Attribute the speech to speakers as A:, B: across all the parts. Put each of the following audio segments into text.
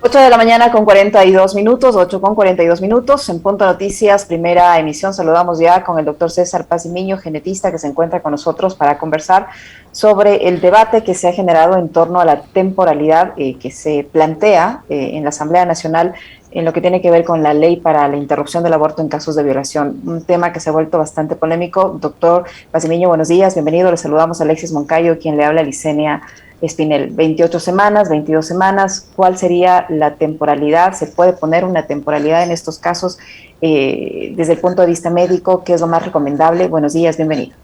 A: 8 de la mañana con 42 minutos, 8 con 42 minutos. En Punto Noticias, primera emisión, saludamos ya con el doctor César Pazimiño, genetista, que se encuentra con nosotros para conversar sobre el debate que se ha generado en torno a la temporalidad que se plantea en la Asamblea Nacional en lo que tiene que ver con la ley para la interrupción del aborto en casos de violación. Un tema que se ha vuelto bastante polémico. Doctor Pazimiño, buenos días, bienvenido. Le saludamos a Alexis Moncayo, quien le habla, Licenia Espinel. 28 semanas, 22 semanas, ¿cuál sería la temporalidad? ¿Se puede poner una temporalidad en estos casos desde el punto de vista médico? ¿Qué es lo más recomendable? Buenos días, bienvenido.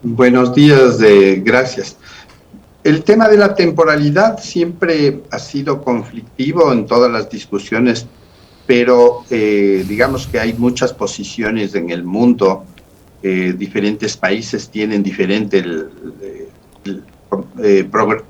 B: Buenos días, gracias. El tema de la temporalidad siempre ha sido conflictivo en todas las discusiones, pero digamos que hay muchas posiciones en el mundo. Diferentes países tienen diferentes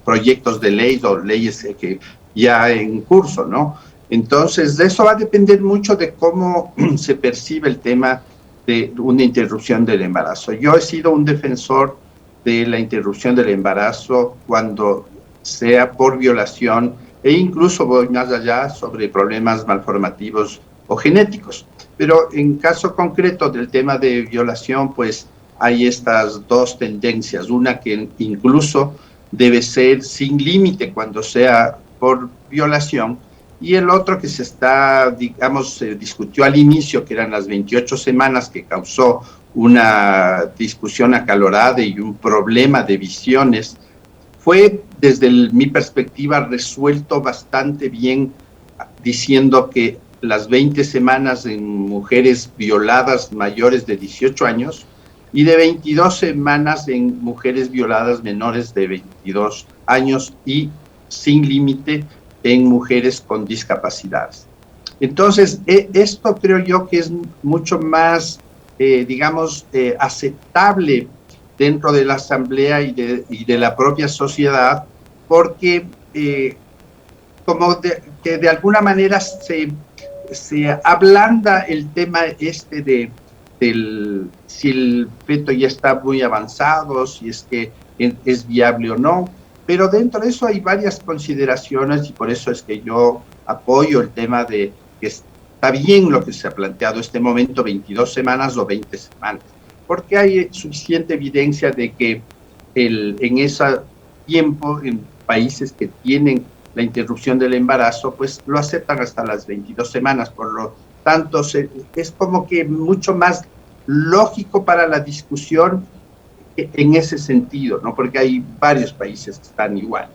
B: proyectos de ley o leyes que ya en curso, ¿no? Entonces, de eso va a depender mucho de cómo se percibe el tema de una interrupción del embarazo. Yo he sido un defensor de la interrupción del embarazo cuando sea por violación e incluso voy más allá sobre problemas malformativos o genéticos. Pero en caso concreto del tema de violación, pues hay estas dos tendencias, una que incluso debe ser sin límite cuando sea por violación, y el otro que se está, digamos, se discutió al inicio, que eran las 28 semanas, que causó una discusión acalorada y un problema de visiones, fue desde mi perspectiva resuelto bastante bien, diciendo que las 20 semanas en mujeres violadas mayores de 18 años y de 22 semanas en mujeres violadas menores de 22 años y sin límite en mujeres con discapacidades. Entonces, esto creo yo que es mucho más, aceptable dentro de la Asamblea y de la propia sociedad, porque que de alguna manera se ablanda el tema si el feto ya está muy avanzado, si es que es viable o no. Pero dentro de eso hay varias consideraciones y por eso es que yo apoyo el tema de que está bien lo que se ha planteado este momento, 22 semanas o 20 semanas, porque hay suficiente evidencia de que en ese tiempo, en países que tienen la interrupción del embarazo, pues lo aceptan hasta las 22 semanas, por lo tanto es como que mucho más lógico para la discusión en ese sentido, ¿no? Porque hay varios países que están iguales.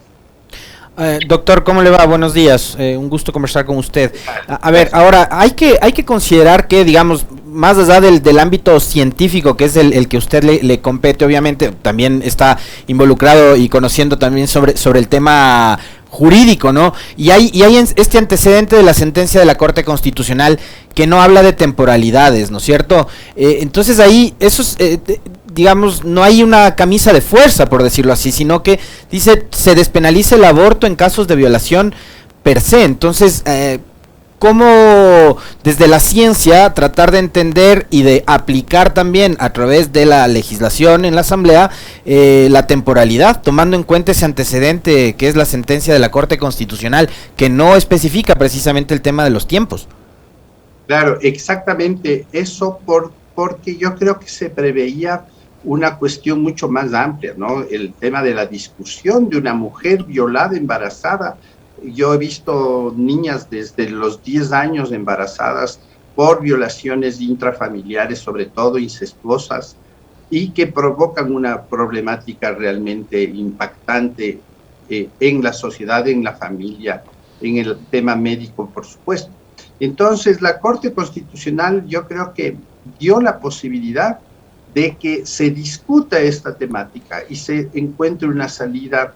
C: Doctor, ¿cómo le va? Buenos días, un gusto conversar con usted. A ver, ahora, hay que considerar que, digamos, más allá del ámbito científico, que es el que usted le compete, obviamente, también está involucrado y conociendo también sobre el tema jurídico, ¿no? Y hay este antecedente de la sentencia de la Corte Constitucional que no habla de temporalidades, ¿no es cierto? Entonces ahí, digamos, no hay una camisa de fuerza, por decirlo así, sino que dice, se despenaliza el aborto en casos de violación per se. Entonces, cómo desde la ciencia tratar de entender y de aplicar también a través de la legislación en la Asamblea la temporalidad, tomando en cuenta ese antecedente que es la sentencia de la Corte Constitucional, que no especifica precisamente el tema de los tiempos.
B: Claro, exactamente eso, porque yo creo que se preveía una cuestión mucho más amplia, ¿no? El tema de la discusión de una mujer violada, embarazada. Yo he visto niñas desde los 10 años embarazadas por violaciones intrafamiliares, sobre todo incestuosas, y que provocan una problemática realmente impactante en la sociedad, en la familia, en el tema médico, por supuesto. Entonces, la Corte Constitucional yo creo que dio la posibilidad de que se discuta esta temática y se encuentre una salida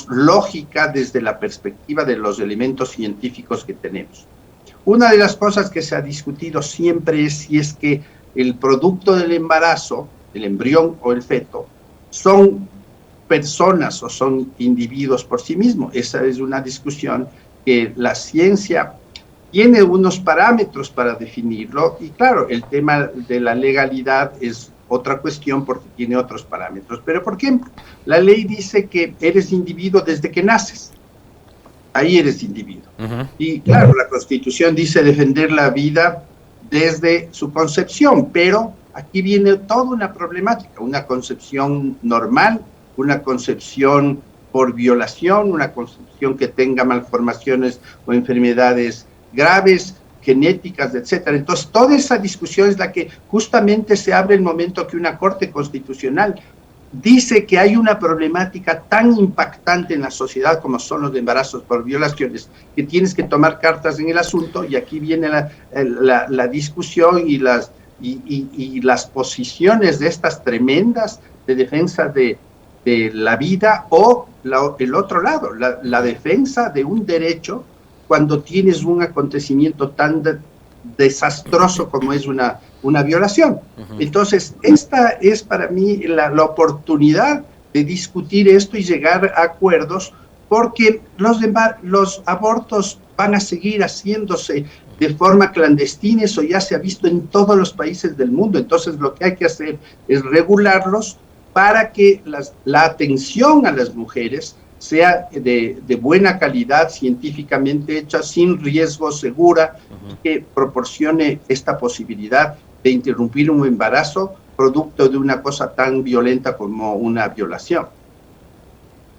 B: lógica desde la perspectiva de los elementos científicos que tenemos. Una de las cosas que se ha discutido siempre es si es que el producto del embarazo, el embrión o el feto, son personas o son individuos por sí mismos. Esa es una discusión que la ciencia tiene unos parámetros para definirlo y claro, el tema de la legalidad es otra cuestión porque tiene otros parámetros. Pero, por ejemplo, la ley dice que eres individuo desde que naces. ahí eres individuo. Y claro, la Constitución dice defender la vida desde su concepción, pero aquí viene toda una problemática, una concepción normal, una concepción por violación, una concepción que tenga malformaciones o enfermedades graves, genéticas, etcétera. Entonces, toda esa discusión es la que justamente se abre el momento que una Corte Constitucional dice que hay una problemática tan impactante en la sociedad como son los embarazos por violaciones, que tienes que tomar cartas en el asunto, y aquí viene la discusión y las posiciones de estas tremendas de defensa de la vida, o el otro lado, la defensa de un derecho cuando tienes un acontecimiento tan desastroso como es una violación. Entonces, esta es para mí la oportunidad de discutir esto y llegar a acuerdos, porque los abortos van a seguir haciéndose de forma clandestina, eso ya se ha visto en todos los países del mundo. Entonces, lo que hay que hacer es regularlos para que la atención a las mujeres sea de buena calidad, científicamente hecha, sin riesgo, segura, que proporcione esta posibilidad de interrumpir un embarazo producto de una cosa tan violenta como una violación.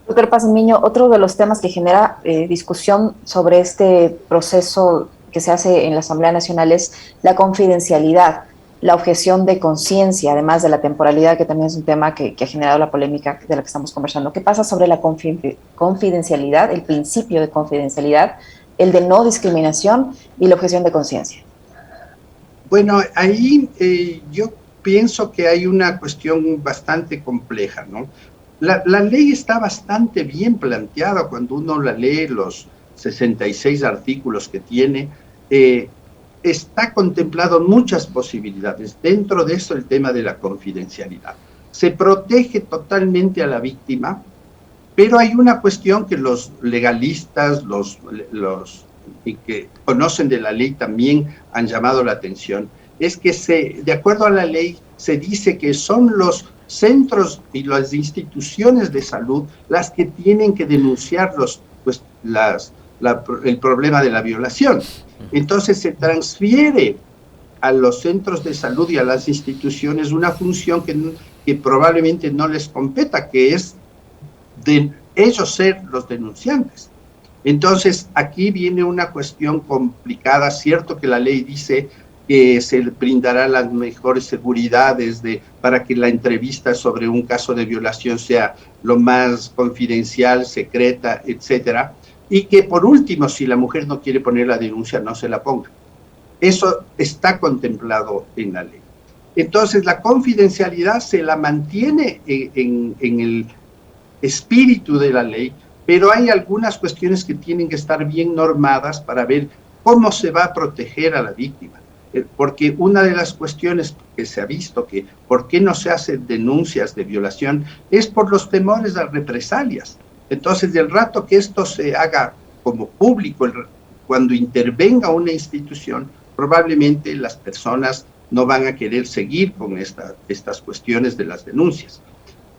A: Doctor Pazmiño, otro de los temas que genera discusión sobre este proceso que se hace en la Asamblea Nacional es la confidencialidad, la objeción de conciencia, además de la temporalidad, que también es un tema que ha generado la polémica de la que estamos conversando. ¿Qué pasa sobre la confidencialidad, el principio de confidencialidad, el de no discriminación y la objeción de conciencia?
B: Bueno, ahí yo pienso que hay una cuestión bastante compleja, ¿no? La ley está bastante bien planteada cuando uno la lee, los 66 artículos que tiene. Está contemplado muchas posibilidades. Dentro de eso, el tema de la confidencialidad. Se protege totalmente a la víctima, pero hay una cuestión que los legalistas, los que conocen de la ley también han llamado la atención, es que de acuerdo a la ley se dice que son los centros y las instituciones de salud las que tienen que denunciar el problema de la violación. Entonces se transfiere a los centros de salud y a las instituciones una función que probablemente no les competa, que es de ellos ser los denunciantes. Entonces aquí viene una cuestión complicada. Cierto que la ley dice que se brindará las mejores seguridades para que la entrevista sobre un caso de violación sea lo más confidencial, secreta, etcétera, y que por último, si la mujer no quiere poner la denuncia, no se la ponga. Eso está contemplado en la ley. Entonces, la confidencialidad se la mantiene en el espíritu de la ley, pero hay algunas cuestiones que tienen que estar bien normadas para ver cómo se va a proteger a la víctima. Porque una de las cuestiones que se ha visto, que por qué no se hacen denuncias de violación, es por los temores a represalias. Entonces, del rato que esto se haga como público, cuando intervenga una institución, probablemente las personas no van a querer seguir con estas cuestiones de las denuncias.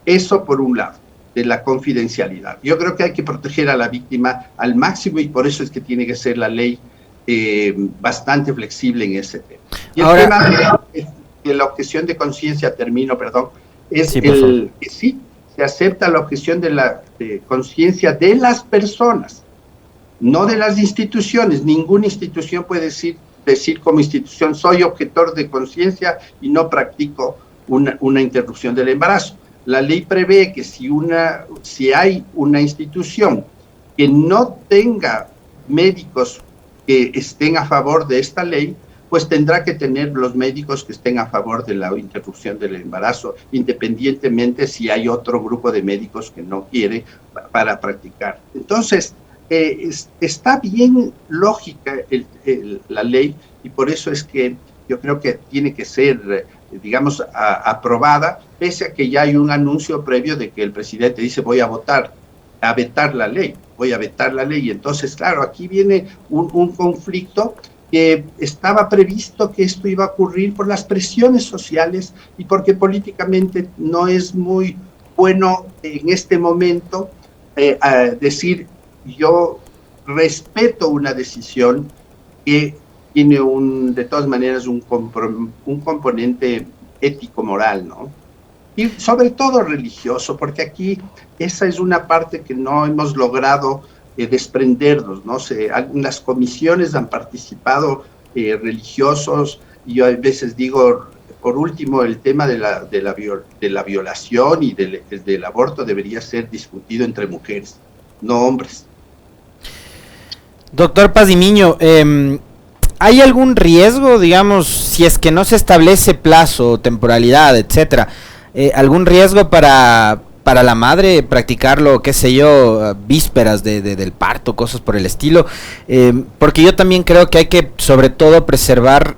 B: Eso por un lado, de la confidencialidad. Yo creo que hay que proteger a la víctima al máximo, y por eso es que tiene que ser la ley bastante flexible en ese tema. Y el tema de la objeción de conciencia, es sí, que sí, se acepta la objeción de la conciencia de las personas, no de las instituciones. Ninguna institución puede decir como institución, soy objetor de conciencia y no practico una interrupción del embarazo. La ley prevé que si hay una institución que no tenga médicos que estén a favor de esta ley, pues tendrá que tener los médicos que estén a favor de la interrupción del embarazo, independientemente si hay otro grupo de médicos que no quiere para practicar. Entonces, está bien lógica la ley, y por eso es que yo creo que tiene que ser, digamos, aprobada, pese a que ya hay un anuncio previo de que el presidente dice voy a vetar la ley. Y entonces, claro, aquí viene un conflicto que estaba previsto que esto iba a ocurrir por las presiones sociales y porque políticamente no es muy bueno en este momento decir yo respeto una decisión que tiene de todas maneras un componente ético-moral, ¿no? Y sobre todo religioso, porque aquí esa es una parte que no hemos logrado desprendernos, ¿no? En las comisiones han participado religiosos, y yo a veces digo, por último, el tema de la violación y del aborto debería ser discutido entre mujeres, no hombres.
C: Doctor Pazimiño, ¿hay algún riesgo, digamos, si es que no se establece plazo, temporalidad, etcétera, algún riesgo para la madre practicarlo, qué sé yo, vísperas del parto, cosas por el estilo? Porque yo también creo que hay que, sobre todo, preservar,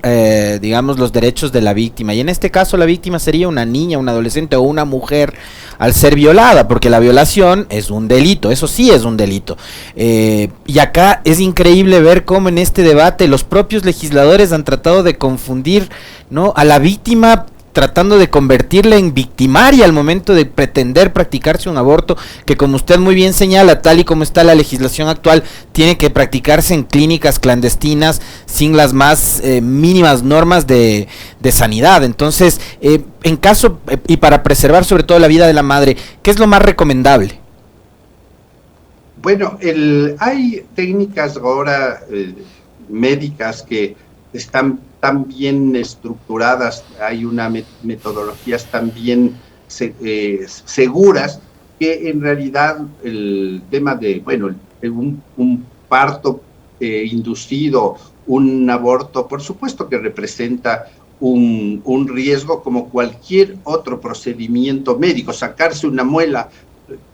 C: digamos, los derechos de la víctima. Y en este caso la víctima sería una niña, un adolescente o una mujer al ser violada, porque la violación es un delito, eso sí es un delito. Y acá es increíble ver cómo en este debate los propios legisladores han tratado de confundir, ¿no?, a la víctima, tratando de convertirla en victimaria al momento de pretender practicarse un aborto, que, como usted muy bien señala, tal y como está la legislación actual, tiene que practicarse en clínicas clandestinas sin las más mínimas normas de sanidad. Entonces, en caso, y para preservar sobre todo la vida de la madre, ¿qué es lo más recomendable?
B: Bueno, hay técnicas ahora médicas que están tan bien estructuradas, hay una metodologías tan bien seguras, que en realidad el tema de, bueno, un parto inducido, un aborto, por supuesto que representa un riesgo como cualquier otro procedimiento médico. Sacarse una muela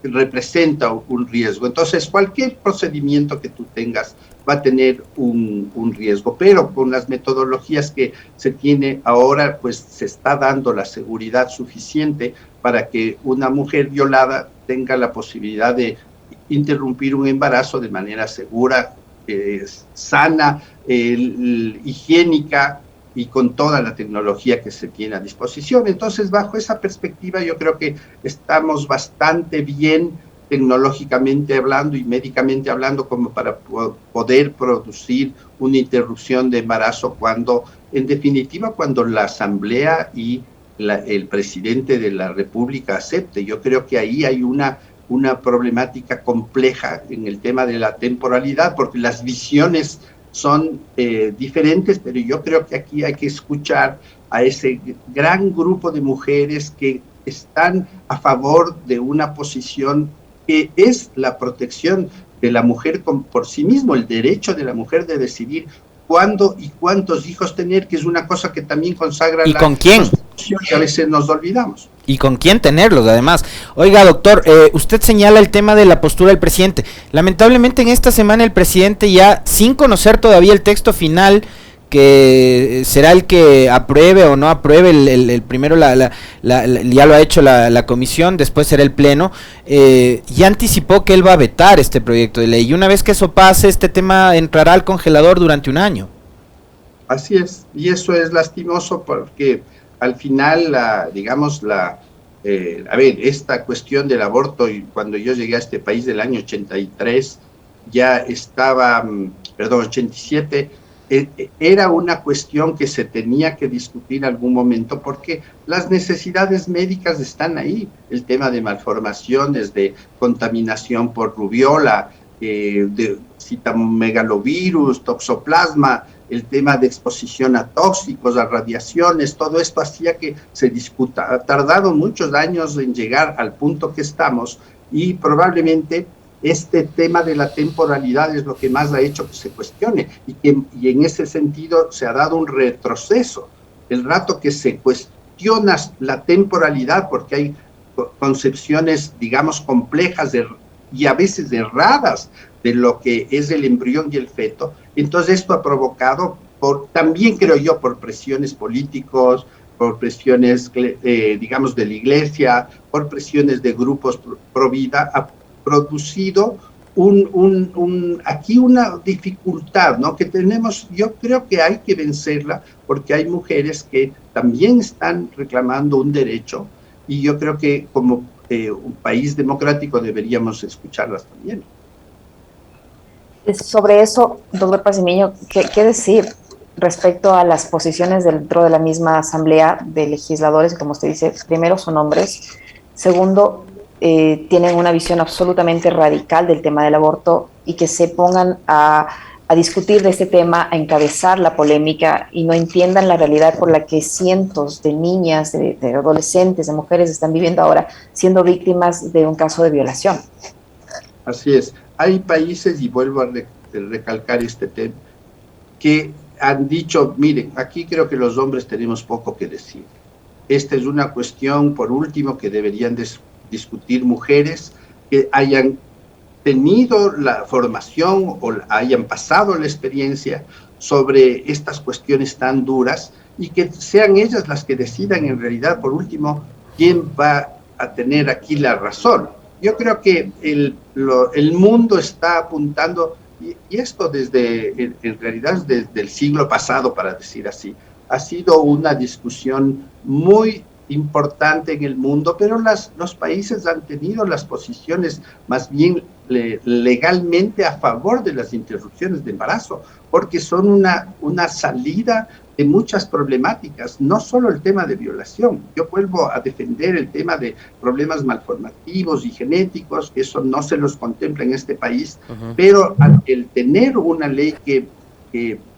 B: representa un riesgo. Entonces, cualquier procedimiento que tú tengas va a tener un riesgo, pero con las metodologías que se tiene ahora, pues se está dando la seguridad suficiente para que una mujer violada tenga la posibilidad de interrumpir un embarazo de manera segura, sana, higiénica, y con toda la tecnología que se tiene a disposición. Entonces, bajo esa perspectiva, yo creo que estamos bastante bien tecnológicamente hablando y médicamente hablando como para poder producir una interrupción de embarazo cuando, en definitiva, cuando la Asamblea y el presidente de la República acepte. Yo creo que ahí hay una problemática compleja en el tema de la temporalidad, porque las visiones son diferentes, pero yo creo que aquí hay que escuchar a ese gran grupo de mujeres que están a favor de una posición que es la protección de la mujer por sí mismo, el derecho de la mujer de decidir cuándo y cuántos hijos tener, que es una cosa que también consagra
C: ¿Y con quién?
B: Constitución, y a veces nos olvidamos.
C: Y con quién tenerlos, además. Oiga, doctor, usted señala el tema de la postura del presidente. Lamentablemente en esta semana el presidente, ya sin conocer todavía el texto final, que será el que apruebe o no apruebe, el primero ya lo ha hecho la comisión, después será el pleno, ya anticipó que él va a vetar este proyecto de ley, y una vez que eso pase, este tema entrará al congelador durante un año.
B: Así es, y eso es lastimoso porque al final, esta cuestión del aborto, y cuando yo llegué a este país del año 83, ya estaba, 87, era una cuestión que se tenía que discutir en algún momento, porque las necesidades médicas están ahí, el tema de malformaciones, de contaminación por rubiola, de citomegalovirus, toxoplasma, el tema de exposición a tóxicos, a radiaciones, todo esto hacía que se discuta. Ha tardado muchos años en llegar al punto que estamos, y probablemente este tema de la temporalidad es lo que más ha hecho que se cuestione, y en ese sentido se ha dado un retroceso. El rato que se cuestiona la temporalidad, porque hay concepciones, digamos, complejas y a veces erradas de lo que es el embrión y el feto, entonces esto ha provocado, también creo yo, por presiones políticos, por presiones, digamos, de la iglesia, por presiones de grupos pro vida, ha producido aquí una dificultad, ¿no?, que tenemos. Yo creo que hay que vencerla, porque hay mujeres que también están reclamando un derecho, y yo creo que como un país democrático deberíamos escucharlas también.
A: Sobre eso, doctor Pazimiño, ¿qué decir respecto a las posiciones dentro de la misma asamblea de legisladores? Como usted dice, primero son hombres, segundo, tienen una visión absolutamente radical del tema del aborto y que se pongan a discutir de este tema, a encabezar la polémica y no entiendan la realidad por la que cientos de niñas, de adolescentes, de mujeres están viviendo ahora siendo víctimas de un caso de violación.
B: Así es. Hay países, y vuelvo a recalcar este tema, que han dicho, miren, aquí creo que los hombres tenemos poco que decir. Esta es una cuestión, por último, que deberían discutir mujeres que hayan tenido la formación o hayan pasado la experiencia sobre estas cuestiones tan duras y que sean ellas las que decidan en realidad, por último, quién va a tener aquí la razón. Yo creo que el mundo está apuntando, y esto en realidad desde el siglo pasado, para decir así, ha sido una discusión muy importante en el mundo, pero los países han tenido las posiciones más bien legalmente a favor de las interrupciones de embarazo, porque son una salida de muchas problemáticas, no solo el tema de violación. Yo vuelvo a defender el tema de problemas malformativos y genéticos, eso no se los contempla en este país, pero el tener una ley que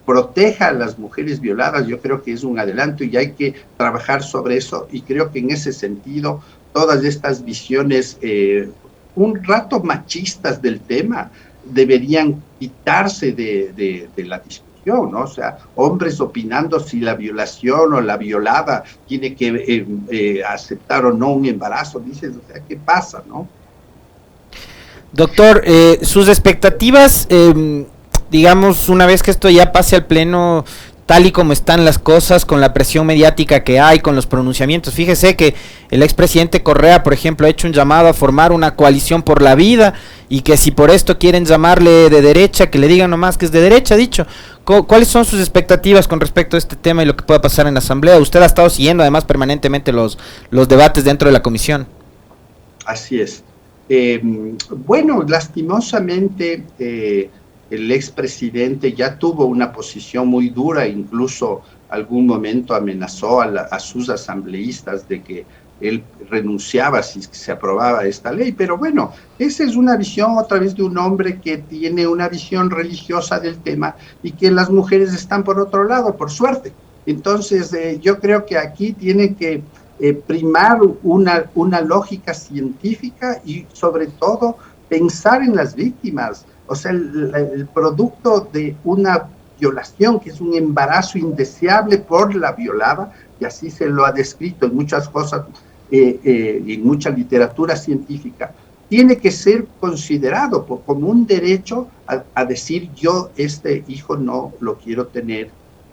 B: proteja a las mujeres violadas, yo creo que es un adelanto y hay que trabajar sobre eso, y creo que en ese sentido todas estas visiones un rato machistas del tema deberían quitarse de la discusión, ¿no? O sea, hombres opinando si la violación o la violada tiene que aceptar o no un embarazo, dices, o sea, ¿qué pasa, no?
C: Doctor, sus expectativas, digamos, una vez que esto ya pase al pleno, tal y como están las cosas, con la presión mediática que hay, con los pronunciamientos. Fíjese que el expresidente Correa, por ejemplo, ha hecho un llamado a formar una coalición por la vida, y que si por esto quieren llamarle de derecha, que le digan nomás que es de derecha, ha dicho. ¿Cuáles son sus expectativas con respecto a este tema y lo que pueda pasar en la Asamblea? Usted ha estado siguiendo además permanentemente los debates dentro de la comisión.
B: Así es. Bueno, lastimosamente el expresidente ya tuvo una posición muy dura, incluso algún momento amenazó a sus asambleístas de que él renunciaba si se aprobaba esta ley, pero bueno, esa es una visión otra vez de un hombre que tiene una visión religiosa del tema y que las mujeres están por otro lado, por suerte. Entonces, yo creo que aquí tiene que primar una lógica científica y sobre todo pensar en las víctimas. O sea, el producto de una violación, que es un embarazo indeseable por la violada, y así se lo ha descrito en muchas cosas, en mucha literatura científica, tiene que ser considerado como un derecho a decir, yo este hijo no lo quiero tener,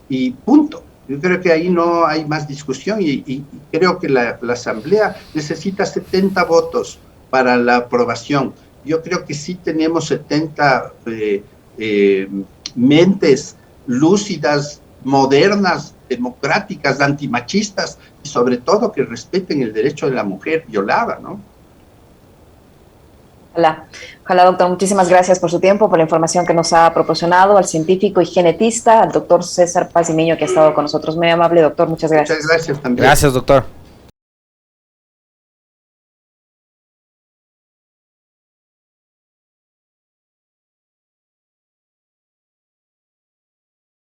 B: y punto. Yo creo que ahí no hay más discusión, y creo que la Asamblea necesita 70 votos para la aprobación. Yo creo que sí tenemos 70 mentes lúcidas, modernas, democráticas, antimachistas, y sobre todo que respeten el derecho de la mujer violada, ¿no?
A: Ojalá, doctor. Muchísimas gracias por su tiempo, por la información que nos ha proporcionado, al científico y genetista, al doctor César Pazimiño, que ha estado con nosotros. Muy amable, doctor. Muchas gracias.
B: Muchas gracias también.
C: Gracias, doctor.